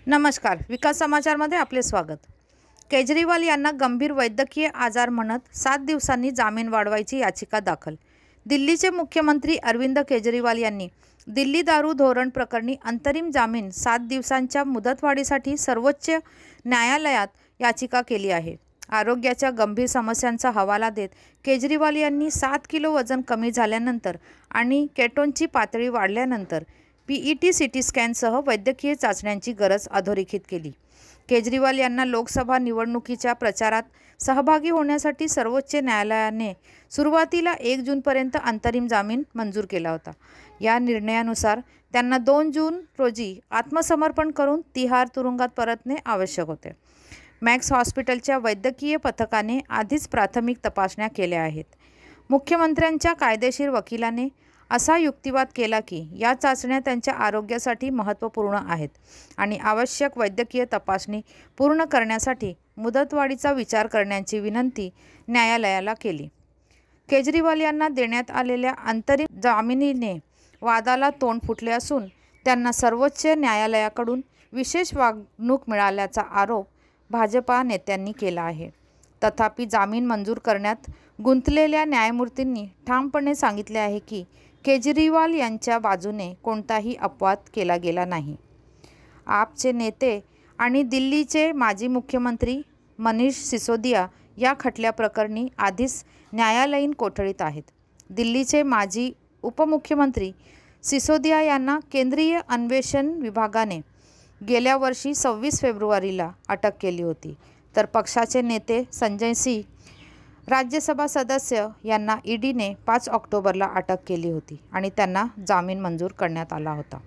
नमस्कार, विकास समाचारमध्ये आपले स्वागत। केजरीवाल यांना गंभीर वैद्यकीय आजार म्हणत 7 दिवसांनी जामीन वाढवायची याचिका दाखल। दिल्लीचे मुख्यमंत्री अरविंद केजरीवाल यांनी दिल्ली दारू धोरण प्रकरणी अंतरिम जामीन 7 दिवसांच्या मुदतवाढीसाठी सर्वोच्च न्यायालयात याचिका केली आहे। आरोग्याच्या गंभीर समस्यांचा हवाला देत केजरीवाल यांनी 7 किलो वजन कमी झाल्यानंतर आणि केटोनची पातळी वाढल्यानंतर पीईटी सीटी स्कॅनसह वैद्यकीय चाचण्यांची गरज अधोरेखित केली। केजरीवाल यांना लोकसभा निवडणुकीच्या प्रचारात सहभागी होण्यासाठी सर्वोच्च न्यायालयाने सुरुवातीला 1 जूनपर्यंत अंतरिम जामीन मंजूर केला होता। या निर्णयानुसार त्यांना 2 जून रोजी आत्मसमर्पण करून तिहार तुरुंगात परतणे आवश्यक होते। मॅक्स हॉस्पिटलच्या वैद्यकीय पथकाने आधीच प्राथमिक तपासण्या केल्या आहेत। मुख्यमंत्र्यांच्या कायदेशीर वकिलाने असा युक्तिवाद केला की या चाचण्या त्यांच्या आरोग्यासाठी महत्त्वपूर्ण आहेत आणि आवश्यक वैद्यकीय तपासणी पूर्ण करण्यासाठी मुदतवाढीचा विचार करण्याची विनंती न्यायालयाला केली। केजरीवाल यांना देण्यात आलेल्या अंतरिम जामिनीने वादाला तोंड फुटले असून त्यांना सर्वोच्च न्यायालयाकडून विशेष वागणूक मिळाल्याचा आरोप भाजपा नेत्यांनी केला आहे। तथापि जामीन मंजूर करण्यात गुंतलेल्या न्यायमूर्तींनी ठामपणे सांगितले आहे की केजरीवाल यांच्या बाजूने कोणताही अपवाद केला गेला नाही। आपचे नेते आणि दिल्लीचे माजी मुख्यमंत्री मनीष सिसोदिया या खटल्याप्रकरणी आधीच न्यायालयीन कोठडीत आहेत। दिल्लीचे माजी उपमुख्यमंत्री सिसोदिया यांना केंद्रीय अन्वेषण विभागाने गेल्या वर्षी 26 फेब्रुवारीला अटक केली होती, तर पक्षाचे नेते संजय सिंह राज्यसभा सदस्य यांना ईडीने 5 ऑक्टोबरला अटक केली होती आणि त्यांना जामीन मंजूर करण्यात आला होता।